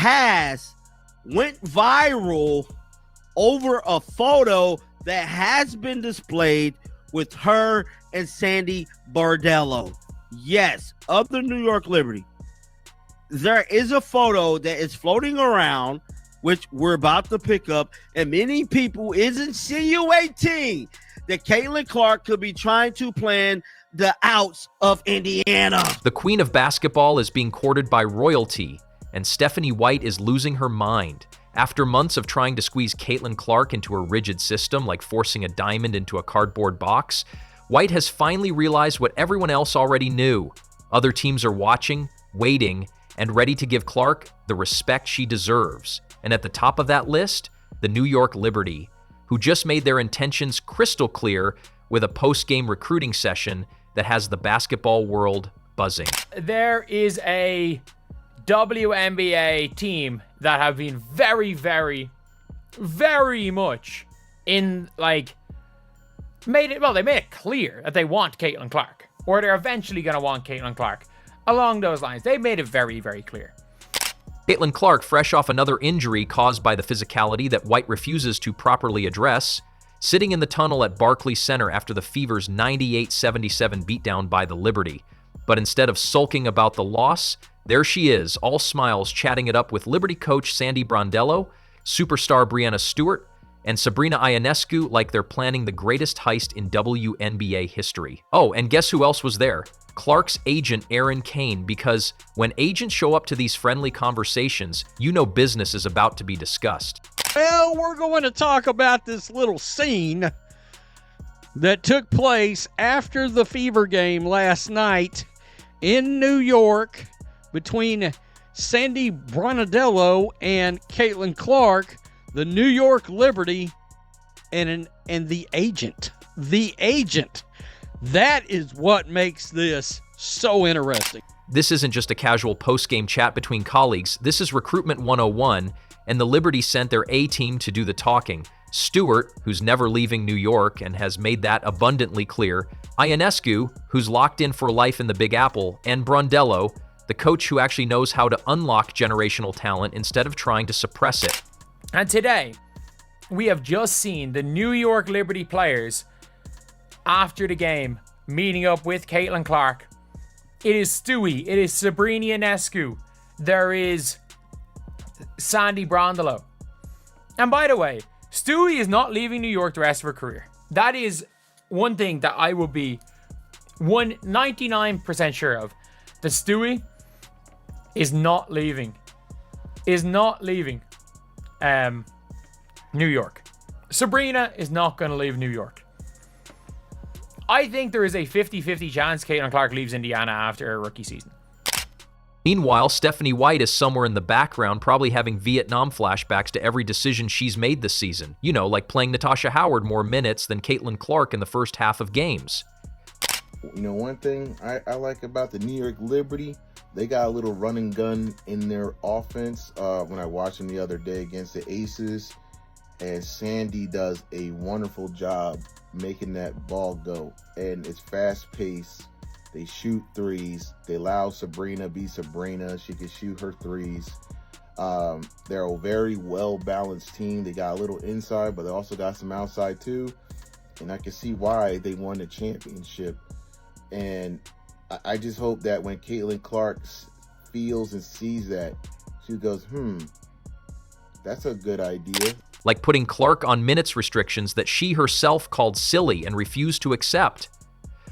has went viral over a photo that has been displayed with her and Sandy Bardello. Yes, of the New York Liberty. There is a photo that is floating around, which we're about to pick up, and many people is insinuating that Caitlin Clark could be trying to plan the outs of Indiana. The queen of basketball is being courted by royalty, and Stephanie White is losing her mind. After months of trying to squeeze Caitlin Clark into a rigid system, like forcing a diamond into a cardboard box, White has finally realized what everyone else already knew. Other teams are watching, waiting, and ready to give Clark the respect she deserves. And at the top of that list, the New York Liberty, who just made their intentions crystal clear with a post-game recruiting session that has the basketball world buzzing. There is a WNBA team that have been very, very, very much in, like, they made it clear that they want Caitlin Clark, or they're eventually going to want Caitlin Clark. Along those lines, they made it very, very clear. Caitlin Clark, fresh off another injury caused by the physicality that White refuses to properly address, sitting in the tunnel at Barclays Center after the Fever's 98-77 beatdown by the Liberty. But instead of sulking about the loss, there she is, all smiles, chatting it up with Liberty coach Sandy Brondello, superstar Breanna Stewart, and Sabrina Ionescu like they're planning the greatest heist in WNBA history. Oh, and guess who else was there? Clark's agent, Aaron Kane, because when agents show up to these friendly conversations, you know business is about to be discussed. Well, we're going to talk about this little scene that took place after the Fever game last night in New York between Sandy Brondello and Caitlin Clark, the New York Liberty, and the agent. The agent. That is what makes this so interesting. This isn't just a casual post-game chat between colleagues. This is Recruitment 101, and the Liberty sent their A-team to do the talking. Stewart, who's never leaving New York and has made that abundantly clear, Ionescu, who's locked in for life in the Big Apple, and Brondello, the coach who actually knows how to unlock generational talent instead of trying to suppress it. And today, we have just seen the New York Liberty players after the game meeting up with Caitlin Clark. It is Stewie, it is Sabrina Ionescu, there is Sandy Brondello. And by the way, Stewie is not leaving New York the rest of her career. That is one thing that I will be 99% sure of. That Stewie is not leaving. New York. Sabrina is not going to leave New York. I think there is a 50-50 chance Caitlin Clark leaves Indiana after her rookie season. Meanwhile, Stephanie White is somewhere in the background, probably having Vietnam flashbacks to every decision she's made this season. You know, like playing Natasha Howard more minutes than Caitlin Clark in the first half of games. You know, one thing I like about the New York Liberty, they got a little run and gun in their offense. When I watched them the other day against the Aces, and Sandy does a wonderful job making that ball go. And it's fast-paced. They shoot threes. They allow Sabrina be Sabrina. She can shoot her threes. They're a very well-balanced team. They got a little inside, but they also got some outside too. And I can see why they won the championship. And I just hope that when Caitlin Clark feels and sees that, she goes, that's a good idea. Like putting Clark on minutes restrictions that she herself called silly and refused to accept.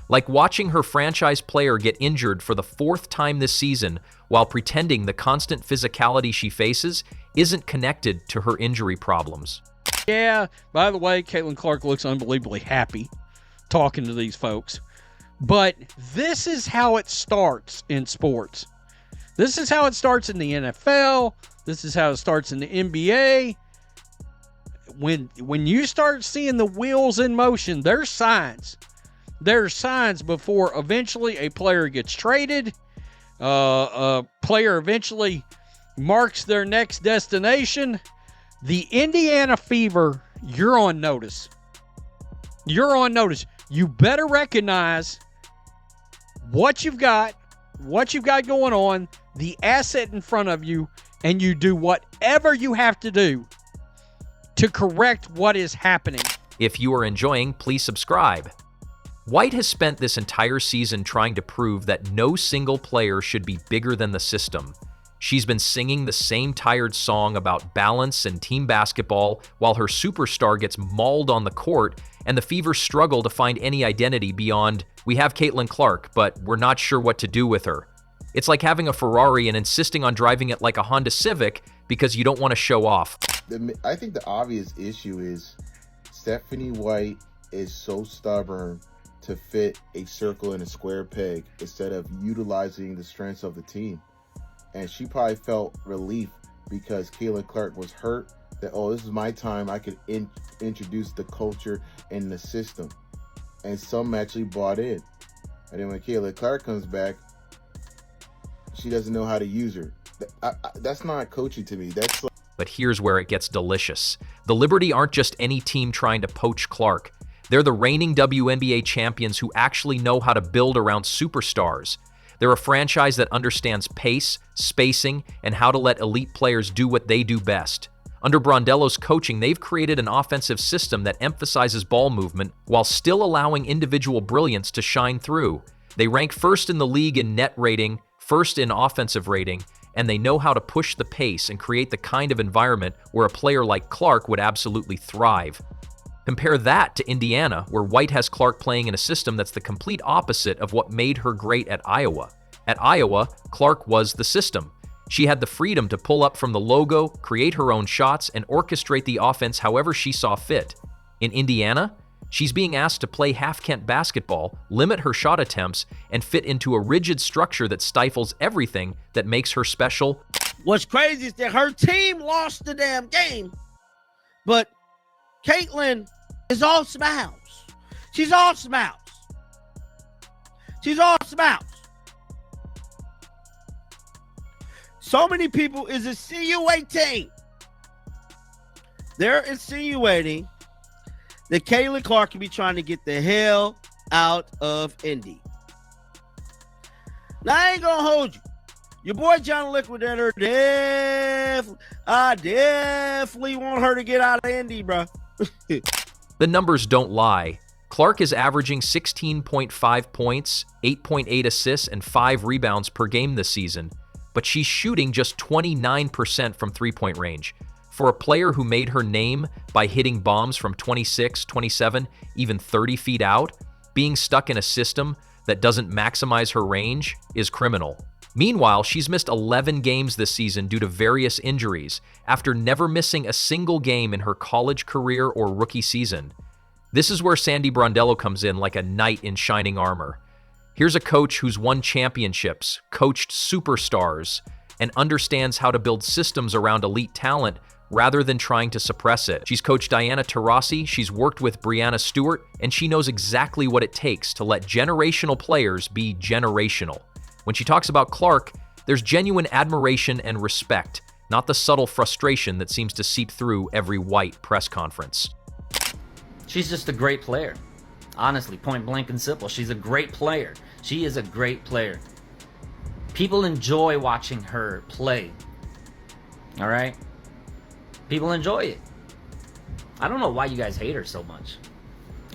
Like watching her franchise player get injured for the 4th time this season while pretending the constant physicality she faces isn't connected to her injury problems. Yeah, by the way, Caitlin Clark looks unbelievably happy talking to these folks. But this is how it starts in sports. This is how it starts in the NFL. This is how it starts in the NBA. When you start seeing the wheels in motion, there's signs. There's signs before eventually a player gets traded. A player eventually marks their next destination. The Indiana Fever, you're on notice. You're on notice. You better recognize what you've got going on. the asset in front of you and you do whatever you have to do to correct what is happening. If you are enjoying, please subscribe. White has spent this entire season trying to prove that no single player should be bigger than the system. She's been singing the same tired song about balance and team basketball while her superstar gets mauled on the court, and the Fever struggle to find any identity beyond, we have Caitlin Clark, but we're not sure what to do with her. It's like having a Ferrari and insisting on driving it like a Honda Civic because you don't want to show off. I think the obvious issue is Stephanie White is so stubborn to fit a circle in a square peg instead of utilizing the strengths of the team. And she probably felt relief because Caitlin Clark was hurt that, oh, this is my time. I could introduce the culture and the system. And some actually bought in. And then when Caitlin Clark comes back, she doesn't know how to use her. That's not coaching to me. That's like... But here's where it gets delicious. The Liberty aren't just any team trying to poach Clark. They're the reigning WNBA champions who actually know how to build around superstars. They're a franchise that understands pace, spacing, and how to let elite players do what they do best. Under Brondello's coaching, they've created an offensive system that emphasizes ball movement while still allowing individual brilliance to shine through. They rank first in the league in net rating, first in offensive rating, and they know how to push the pace and create the kind of environment where a player like Clark would absolutely thrive. Compare that to Indiana, where White has Clark playing in a system that's the complete opposite of what made her great at Iowa. At Iowa, Clark was the system. She had the freedom to pull up from the logo, create her own shots, and orchestrate the offense however she saw fit. In Indiana, she's being asked to play half-Kent basketball, limit her shot attempts, and fit into a rigid structure that stifles everything that makes her special. What's crazy is that her team lost the damn game, but Caitlin is all smiles. She's all smiles. She's all smiles. So many people is insinuating. They're insinuating that Caitlin Clark can be trying to get the hell out of Indy. Now, I ain't gonna hold you. Your boy John Liquidator definitely want her to get out of Indy, bro. The numbers don't lie. Clark is averaging 16.5 points, 8.8 assists, and 5 rebounds per game this season, but she's shooting just 29% from three-point range. For a player who made her name by hitting bombs from 26, 27, even 30 feet out, being stuck in a system that doesn't maximize her range is criminal. Meanwhile, she's missed 11 games this season due to various injuries, after never missing a single game in her college career or rookie season. This is where Sandy Brondello comes in like a knight in shining armor. Here's a coach who's won championships, coached superstars, and understands how to build systems around elite talent rather than trying to suppress it. She's coached Diana Taurasi, she's worked with Breanna Stewart, and she knows exactly what it takes to let generational players be generational. When she talks about Clark, there's genuine admiration and respect, not the subtle frustration that seems to seep through every White press conference. She's just a great player. Honestly, point blank and simple. She's a great player. She is a great player. People enjoy watching her play. All right? People enjoy it. I don't know why you guys hate her so much.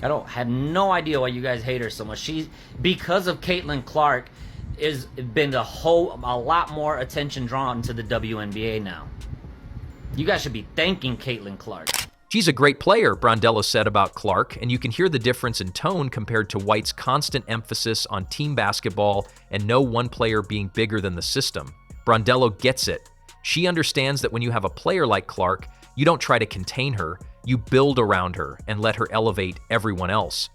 I have no idea why you guys hate her so much. She's, because of Caitlin Clark, is been a lot more attention drawn to the WNBA now. You guys should be thanking Caitlin Clark. She's a great player, Brondello said about Clark, and you can hear the difference in tone compared to White's constant emphasis on team basketball and no one player being bigger than the system. Brondello gets it. She understands that when you have a player like Clark, you don't try to contain her, you build around her and let her elevate everyone else.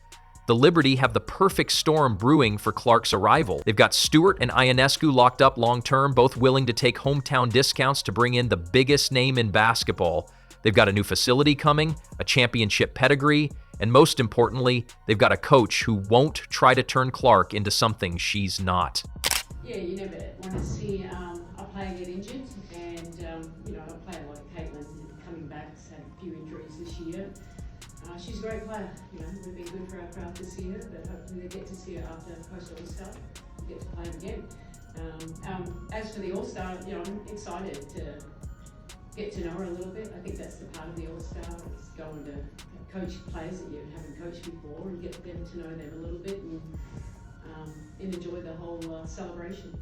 The Liberty have the perfect storm brewing for Clark's arrival. They've got Stewart and Ionescu locked up long-term, both willing to take hometown discounts to bring in the biggest name in basketball. They've got a new facility coming, a championship pedigree, and most importantly, they've got a coach who won't try to turn Clark into something she's not. Yeah, you never want to see a player get injured, and a player like Caitlin coming back has had a few injuries this year. She's a great player. It would be good for our crowd to see her, but hopefully they get to see her after post-All-Star. We'll get to play her again. As for the All-Star, you know, I'm excited to get to know her a little bit. I think that's the part of the All-Star, is going to coach players that you haven't coached before and get them to know them a little bit and enjoy the whole celebration.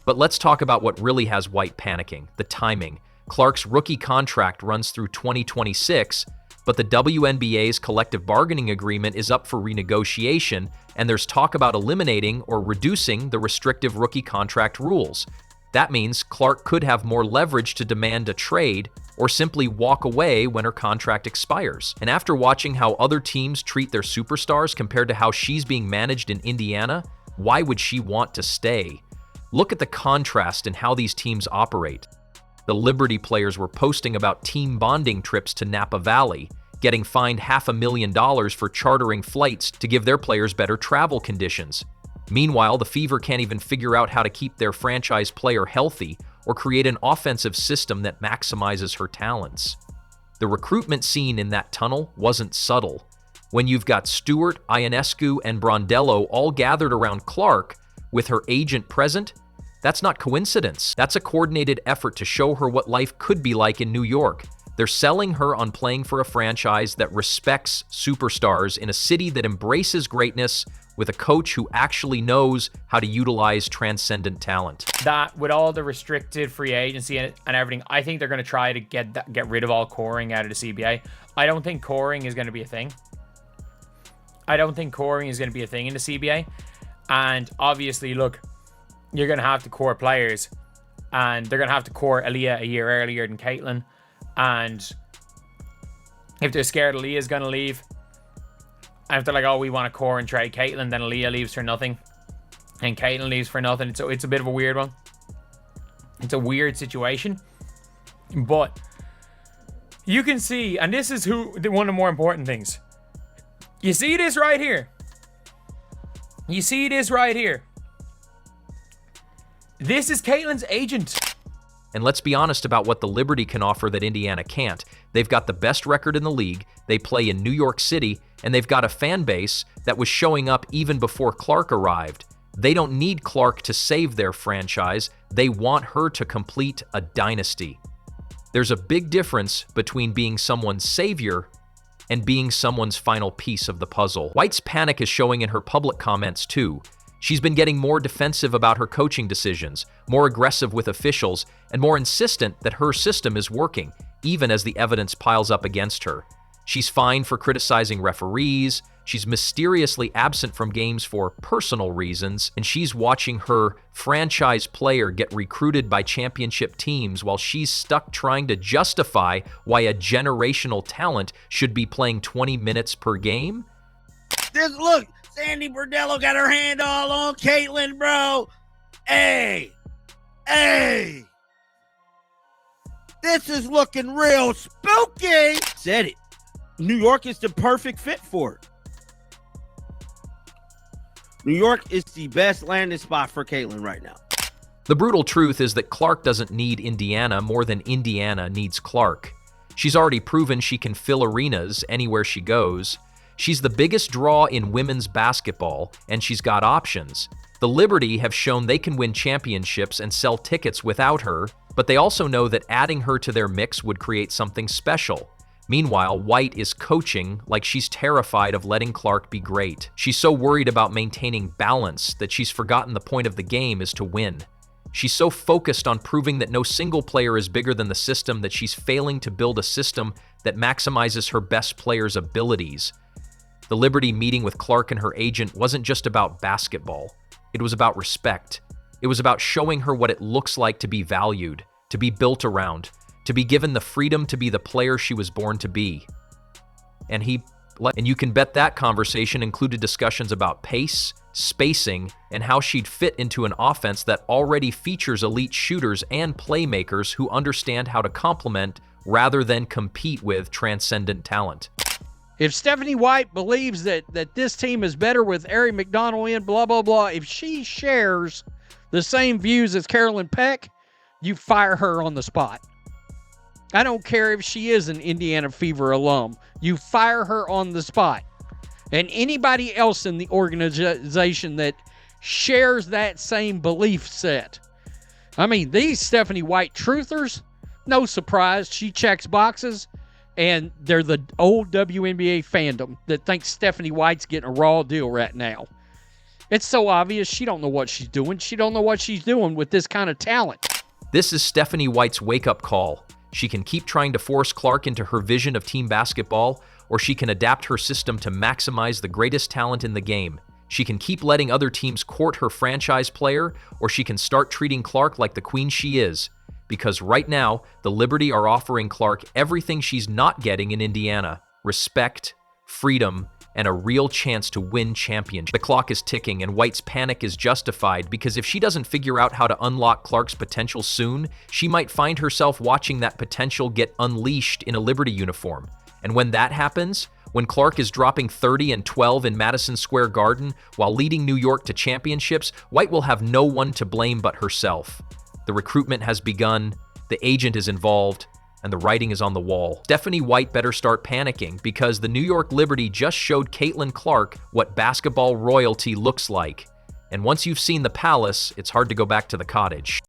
But let's talk about what really has White panicking, the timing. Clark's rookie contract runs through 2026, but the WNBA's collective bargaining agreement is up for renegotiation, and there's talk about eliminating or reducing the restrictive rookie contract rules. That means Clark could have more leverage to demand a trade or simply walk away when her contract expires. And after watching how other teams treat their superstars compared to how she's being managed in Indiana, why would she want to stay? Look at the contrast in how these teams operate. The Liberty players were posting about team bonding trips to Napa Valley, getting fined $500,000 for chartering flights to give their players better travel conditions. Meanwhile, the Fever can't even figure out how to keep their franchise player healthy or create an offensive system that maximizes her talents. The recruitment scene in that tunnel wasn't subtle. When you've got Stewart, Ionescu, and Brondello all gathered around Clark, with her agent present, that's not coincidence. That's a coordinated effort to show her what life could be like in New York. They're selling her on playing for a franchise that respects superstars in a city that embraces greatness with a coach who actually knows how to utilize transcendent talent. That, with all the restricted free agency and everything, I think they're going to try to get rid of all coring out of the CBA. I don't think coring is going to be a thing. I don't think coring is going to be a thing in the CBA. And obviously, look, you're going to have to core players, and they're going to have to core Aaliyah a year earlier than Caitlin. And if they're scared Aaliyah's going to leave, and if they're like, oh, we want to core and trade Caitlin, then Aaliyah leaves for nothing, and Caitlin leaves for nothing. So it's a bit of a weird one. It's a weird situation. But you can see, and this is one of the more important things. You see this right here. You see this right here. This is Caitlin's agent. And let's be honest about what the Liberty can offer that Indiana can't. They've got the best record in the league, they play in New York City, and they've got a fan base that was showing up even before Clark arrived. They don't need Clark to save their franchise, they want her to complete a dynasty. There's a big difference between being someone's savior and being someone's final piece of the puzzle. White's panic is showing in her public comments too. She's been getting more defensive about her coaching decisions, more aggressive with officials, and more insistent that her system is working, even as the evidence piles up against her. She's fined for criticizing referees, she's mysteriously absent from games for personal reasons, and she's watching her franchise player get recruited by championship teams while she's stuck trying to justify why a generational talent should be playing 20 minutes per game. Look, Sandy Bordello got her hand all on Caitlin, bro. Hey. This is looking real spooky. Said it. New York is the perfect fit for it. New York is the best landing spot for Caitlin right now. The brutal truth is that Clark doesn't need Indiana more than Indiana needs Clark. She's already proven she can fill arenas anywhere she goes. She's the biggest draw in women's basketball, and she's got options. The Liberty have shown they can win championships and sell tickets without her, but they also know that adding her to their mix would create something special. Meanwhile, White is coaching like she's terrified of letting Clark be great. She's so worried about maintaining balance that she's forgotten the point of the game is to win. She's so focused on proving that no single player is bigger than the system that she's failing to build a system that maximizes her best players' abilities. The Liberty meeting with Clark and her agent wasn't just about basketball. It was about respect. It was about showing her what it looks like to be valued, to be built around, to be given the freedom to be the player she was born to be. And you can bet that conversation included discussions about pace, spacing, and how she'd fit into an offense that already features elite shooters and playmakers who understand how to complement rather than compete with transcendent talent. If Stephanie White believes that this team is better with Ari McDonald in, blah, blah, blah, if she shares the same views as Carolyn Peck, you fire her on the spot. I don't care if she is an Indiana Fever alum. You fire her on the spot. And anybody else in the organization that shares that same belief set. I mean, these Stephanie White truthers, no surprise, she checks boxes, and they're the old WNBA fandom that thinks Stephanie White's getting a raw deal right now. It's so obvious she don't know what she's doing. She don't know what she's doing with this kind of talent. This is Stephanie White's wake-up call. She can keep trying to force Clark into her vision of team basketball, or she can adapt her system to maximize the greatest talent in the game. She can keep letting other teams court her franchise player, or she can start treating Clark like the queen she is. Because right now, the Liberty are offering Clark everything she's not getting in Indiana: respect, freedom, and a real chance to win championship. The clock is ticking, and White's panic is justified because if she doesn't figure out how to unlock Clark's potential soon, she might find herself watching that potential get unleashed in a Liberty uniform. And when that happens, when Clark is dropping 30 and 12 in Madison Square Garden while leading New York to championships, White will have no one to blame but herself. The recruitment has begun, the agent is involved, and the writing is on the wall. Stephanie White better start panicking because the New York Liberty just showed Caitlin Clark what basketball royalty looks like. And once you've seen the palace, it's hard to go back to the cottage.